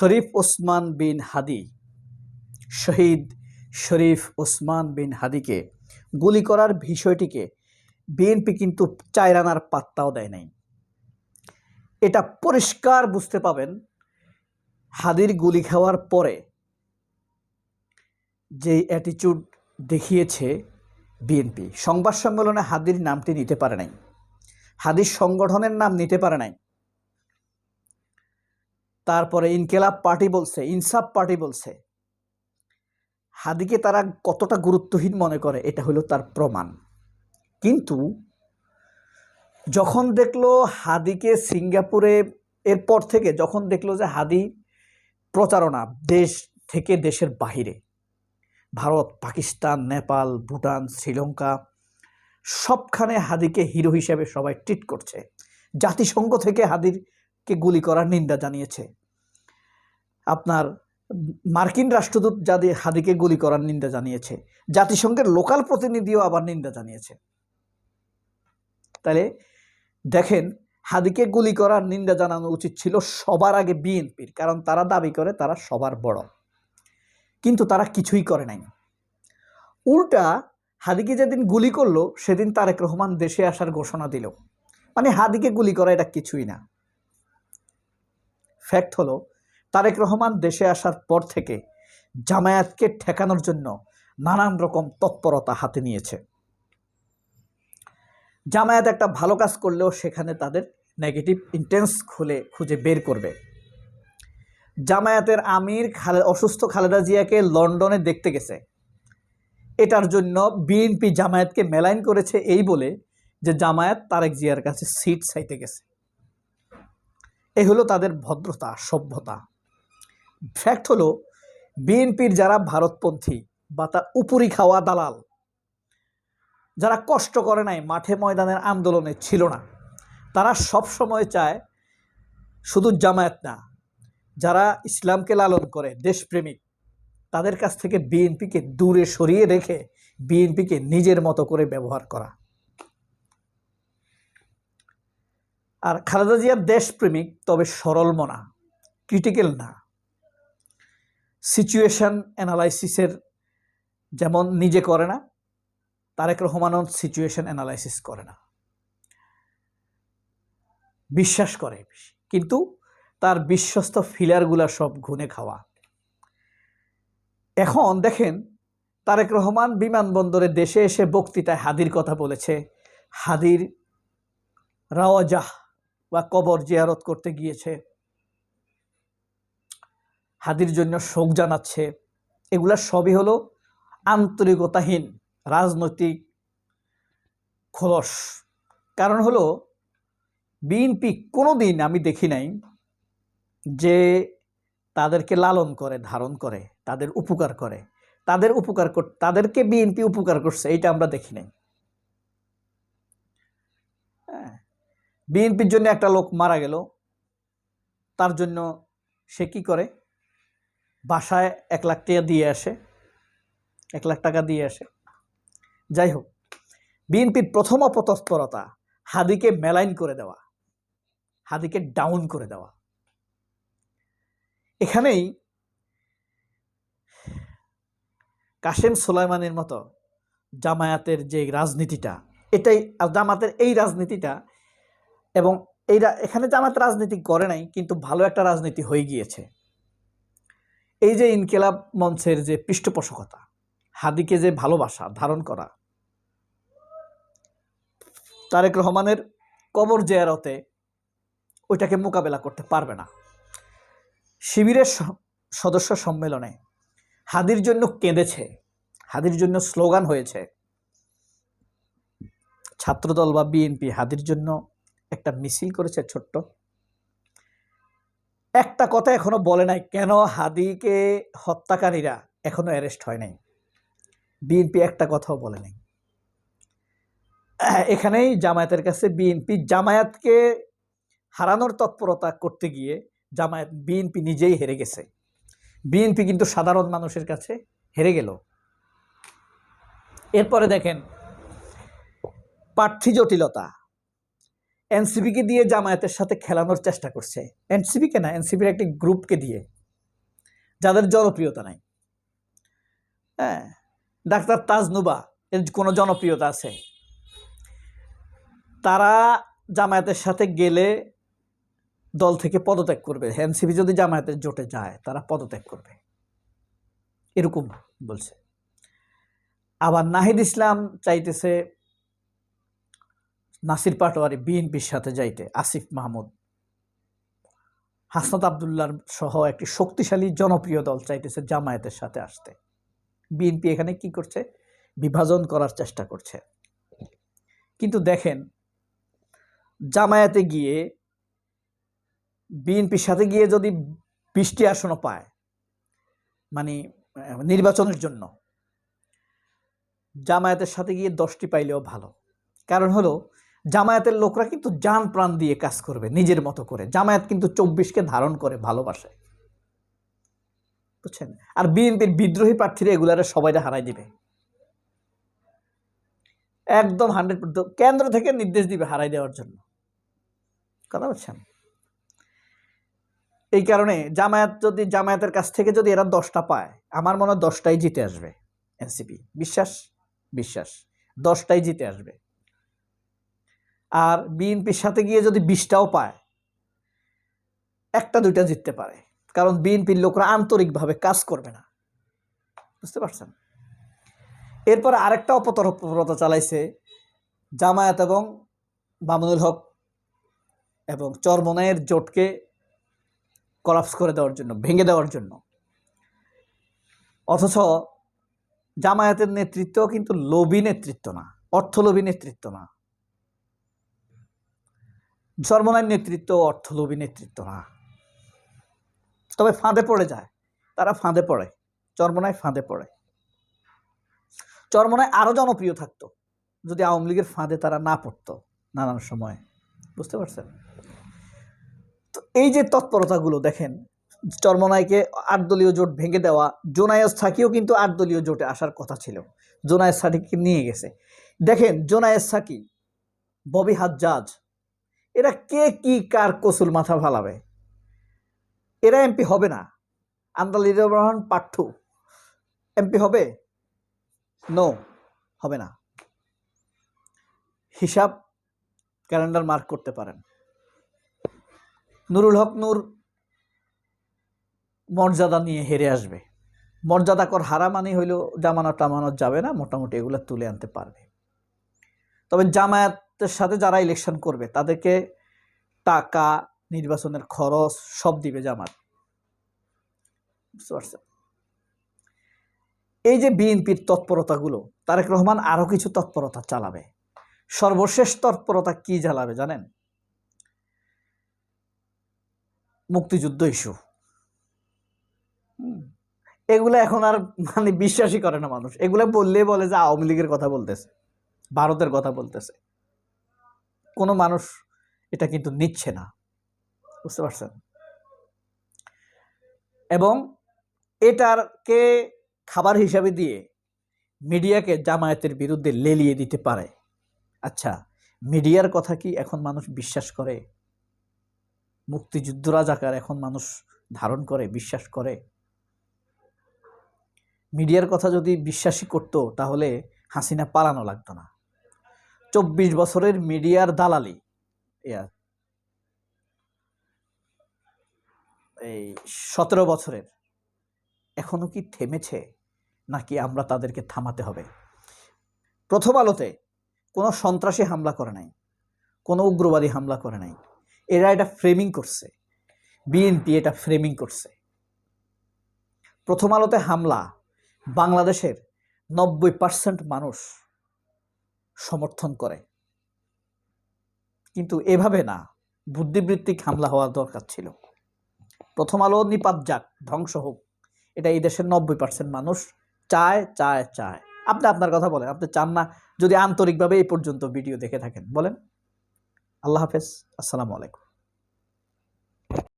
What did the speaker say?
শরীফ ওসমান বিন হাদি, শহীদ শরীফ ওসমান বিন হাদিকে গুলি করার বিষয়টিকে বিএনপি কিন্তু চাইরানার পাত্তাও দেয় নাই। এটা পরিষ্কার বুঝতে পাবেন হাদির গুলি খাওয়ার পরে যে অ্যাটিটিউড দেখিয়েছে বিএনপি। সংবাদ সম্মেলনে হাদির নামটি নিতে পারে নাই, হাদির সংগঠনের নাম নিতে পারে নাই। তারপরে ইনকিলাব পার্টি বলছে, ইনসাফ পার্টি বলছে। হাদিকে তারা কতটা গুরুত্বহীন মনে করে এটা হলো তার প্রমাণ। কিন্তু যখন দেখলো হাদিকে সিঙ্গাপুরে, এরপর থেকে যখন দেখলো যে হাদি প্রচারণা দেশ থেকে দেশের বাহিরে, ভারত, পাকিস্তান, নেপাল, ভুটান, শ্রীলঙ্কা সবখানে হাদিকে হিরো হিসেবে সবাই ট্রিট করছে। জাতিসংঘ থেকে হাদিরকে গুলি করার নিন্দা জানিয়েছে। আপনার মার্কিন রাষ্ট্রদূত যাদের হাদিকে গুলি করার নিন্দা জানিয়েছে, জাতিসংঘের লোকাল প্রতিনিধিও আবার নিন্দা জানিয়েছে। তাহলে দেখেন, হাদিকে গুলি করার নিন্দা জানানো উচিত ছিল সবার আগে বিএনপির, কারণ তারা দাবি করে তারা সবার বড়। কিন্তু তারা কিছুই করে নাই। উল্টা হাদিকে যেদিন গুলি করলো সেদিন তারেক রহমান দেশে আসার ঘোষণা দিল। মানে হাদিকে গুলি করা এটা কিছুই না। ফ্যাক্ট হলো তারেক রহমান দেশে আসার পর থেকে জামায়াতকে ঠেকানোর জন্য নানান রকম তৎপরতা হাতে নিয়েছে। জামায়াত একটা ভালো কাজ করলেও সেখানে তাদের নেগেটিভ ইন্টেন্স খুঁজে বের করবে। জামায়াতের আমির অসুস্থ খালেদা জিয়াকে লন্ডনে দেখতে গেছে, এটার জন্য বিএনপি জামায়াতকে মেলাইন করেছে এই বলে যে জামায়াত তারেক জিয়ার কাছে সিট চাইতে গেছে। এই হলো তাদের ভদ্রতা, সভ্যতা। ফ্যাক্ট হলো বিএনপির যারা ভারতপন্থী বা তা উপরি খাওয়া দালাল, যারা কষ্ট করে নাই, মাঠে ময়দানের আন্দোলনে ছিল না, তারা সব সময় চায় শুধু জামায়াত না, যারা ইসলামকে লালন করে, দেশপ্রেমিক, তাদের কাছ থেকে বিএনপিকে দূরে সরিয়ে রেখে বিএনপিকে নিজের মতো করে ব্যবহার করা। আর খালেদা জিয়া দেশপ্রেমিক, তবে সরল মনা, ক্রিটিক্যাল না। সিচুয়েশন অ্যানালাইসিসের যেমন নিজে করে না, তারেক রহমানও সিচুয়েশন অ্যানালাইসিস করে না, বিশ্বাস করে কিন্তু তার বিশ্বস্ত ফিলারগুলা সব ঘুনে খাওয়া। এখন দেখেন, তারেক রহমান বিমানবন্দরে দেশে এসে বক্তৃতায় হাদির কথা বলেছে, হাদির রাওয়াজাহ বা কবর জিয়ারত করতে গিয়েছে, হাদির জন্য শোক জানাচ্ছে। এগুলা সবই হলো আন্তরিকতাহীন রাজনৈতিক খোলস। কারণ হলো বিএনপি কোনোদিন আমি দেখি নাই যে তাদেরকে লালন করে, ধারণ করে, তাদের উপকার করে, তাদেরকে বিএনপি উপকার করছে এটা আমরা দেখি নাই। বিএনপির জন্য একটা লোক মারা গেল, তার জন্য সে কি করে, বাসায় 1 লাখ টাকা দিয়ে আসে, 1 লাখ টাকা দিয়ে আসে। যাই হোক, বিএনপির প্রথম অপতৎপরতা হাদিকে মেলাইন করে দেওয়া, হাদিকে ডাউন করে দেওয়া। এখানেই কাশেম সোলাইমানের মতো জামায়াতের যে রাজনীতিটা, এটাই জামাতের এই রাজনীতিটা, এবং এখানে জামাত রাজনীতি করে নাই, কিন্তু ভালো একটা রাজনীতি হয়ে গিয়েছে। এই যে ইনকিলাব মঞ্চের যে পৃষ্ঠপোষকতা, হাদিকে যে ভালোবাসা ধারণ করা, তারেক রহমানের কবর জিয়ারতে ওইটাকে মোকাবেলা করতে পারবে না। শিবিরের সদস্য সম্মেলনে হাদির জন্য কেঁদেছে, হাদির জন্য স্লোগান হয়েছে। ছাত্রদল বা বিএনপি হাদির জন্য একটা মিছিল করেছে ছোট্ট। একটা কথা এখনো বলে নাই কেন হাদিকে হত্যাকারীরা এখনো অ্যারেস্ট হয় নাই। বিএনপি একটা কথাও বলে নাই। এখানেই জামায়াতের কাছে জামায়াতকে হারানোর তৎপরতা করতে গিয়ে বিএনপি নিজেই হেরে গেছে। বিএনপি কিন্তু সাধারণ মানুষের কাছে হেরে গেল। এরপরে দেখেন প্রার্থী জটিলতা, এনসিপিকে দিয়ে জামায়াতের সাথে খেলানোর চেষ্টা করছে। এনসিপিকে না, এনসিপির একটি গ্রুপকে দিয়ে যাদের জনপ্রিয়তা নাই। হ্যাঁ, ডাক্তার তাজনুবা এর কোনো জনপ্রিয়তা আছে? তারা জামায়াতের সাথে গেলে দল থেকে পদত্যাগ করবে। এনসিপি যদি জামায়াতের জোটে যায় তারা পদত্যাগ করবে, এরকম বলছে। আবার নাহিদ ইসলাম চাইতেছে নাসির পাটোয়ারি বিএনপির সাথে যাইতে, আসিফ মাহমুদ, হাসনাত আবদুল্লাহর সহ একটি শক্তিশালী জনপ্রিয় দল চাইতেছে জামায়াতের সাথে আসতে। বিএনপি এখানে কি করছে? বিভাজন করার চেষ্টা করছে। কিন্তু দেখেন, জামায়াতে গিয়ে বিএনপির সাথে গিয়ে যদি 20টি আসনও পায়, মানে নির্বাচনের জন্য, জামায়াতের সাথে গিয়ে 10টি পাইলেও ভালো। কারণ হলো জামায়াতের লোকরা কিন্তু জান প্রাণ দিয়ে কাজ করবে নিজের মতো করে। জামায়াত কিন্তু 24কে ধারণ করে ভালোবাসে, বুঝছেন? আর বিএনপির বিদ্রোহী প্রার্থীরা এগুলারে সবাইটা হারাই দিবে, একদম 100%। কেন্দ্র থেকে নির্দেশ দিবে হারাই দেওয়ার জন্য, কথা বলছেন? এই কারণে জামায়াতের কাছ থেকে যদি এরা 10টা পায়, আমার মনে হয় 10টাই জিতে আসবে এনসিপি। বিশ্বাস 10টাই জিতে আসবে। আর বিএনপির সাথে গিয়ে যদি 20টাও পায়, 1টা-2টা জিততে পারে, কারণ বিএনপির লোকরা আন্তরিকভাবে কাজ করবে না, বুঝতে পারছেন? এরপর আরেকটা অপতৎপরতা চালাইছে জামায়াত এবং মামুনুল হক এবং চরমনাইয়ের জোটকে কলাপস করে দেওয়ার জন্য, ভেঙে দেওয়ার জন্য। অথচ জামায়াতের নেতৃত্ব কিন্তু লোভী নেতৃত্ব না, অর্থলোভী নেতৃত্ব না। চরমনাইয়ের নেতৃত্ব অর্থলোভী নেতৃত্ব না, তবে ফাঁদে পড়ে যায়, তারা ফাঁদে পড়ে, চরমনাই ফাঁদে পড়ে। চরমনায় আরো জনপ্রিয় থাকতো যদি আওয়ামী লীগের ফাঁদে তারা না পড়তো নানান সময়, বুঝতে পারছেন? তো এই যে তৎপরতাগুলো দেখেন, চরমনাইকে 8 দলীয় জোট ভেঙে দেওয়া। জোনায়েদ সাকিও কিন্তু 8 দলীয় জোটে আসার কথা ছিল, জোনায়েদ সাকিকে নিয়ে গেছে। দেখেন, জোনায়েদ সাকি, ববি হাজ্জাজ, এরা কে কি কার কসুল মাথা ফালাবে? এরা এমপি হবে না। আন্দালির রহমান পাঠ্যু এমপি হবে? নো, হবে না। হিসাব ক্যালেন্ডার মার্ক করতে পারেন। নুরুল হক নূর মর্যাদা নিয়ে হেরে আসবে। মর্যাদাকর হারা মানে হইল জামানত টামানত যাবে না, মোটামুটি এগুলো তুলে আনতে পারবে। তবে জামায়াতের সাথে যারা ইলেকশন করবে তাদেরকে টাকা, নির্বাচনের খরচ সব দিবে জামাত, বুঝতে পারছেন? এই যে বিএনপির তৎপরতাগুলো, তারেক রহমান আরো কিছু তৎপরতা চালাবে। সর্বশেষ তৎপরতা কি চালাবে জানেন? মুক্তিযুদ্ধ ইস্যু। এগুলো এখন আর মানে বিশ্বাসই করে না মানুষ। এগুলো বললেই বলে যে আওয়ামী লীগের কথা বলতেছে, ভারতের কথা বলতেছে। কোনো মানুষ এটা কিন্তু নিচ্ছে না, বুঝতে পারছেন? এবং এটাকে খাবার হিসাবে দিয়ে মিডিয়াকে জামায়াতের বিরুদ্ধে লেলিয়ে দিতে পারে। আচ্ছা, মিডিয়ার কথা কি এখন মানুষ বিশ্বাস করে? মুক্তিযুদ্ধ রাজাকার এখন মানুষ ধারণ করে, বিশ্বাস করে? মিডিয়ার কথা যদি বিশ্বাসই করতো তাহলে হাসিনা পালানো লাগতো না। 24 বছরের মিডিয়ার দালালি, এই 17 বছরের, এখনো কি থেমেছে? নাকি আমরা তাদেরকে থামাতে হবে? প্রথম আলোতে কোনো সন্ত্রাসী হামলা করে নাই, কোনো উগ্রবাদী হামলা করে নাই। এরা এটা ফ্রেমিং করছে, বিএনপি এটা ফ্রেমিং করছে। প্রথম আলোতে হামলা বাংলাদেশের 90% মানুষ সমর্থন করে, কিন্তু এভাবে না, বুদ্ধিবৃত্তিক হামলা হওয়ার দরকার ছিল। প্রথম আলো নিপাত যাক, ধ্বংস হোক, এটা এই দেশের 90% মানুষ চায় চায় চায়। আপনি আপনার কথা বলেন, আপনি চান না? যদি আন্তরিকভাবে এই পর্যন্ত ভিডিও দেখে থাকেন বলেন। আল্লাহ হাফেজ, আসসালামু আলাইকুম।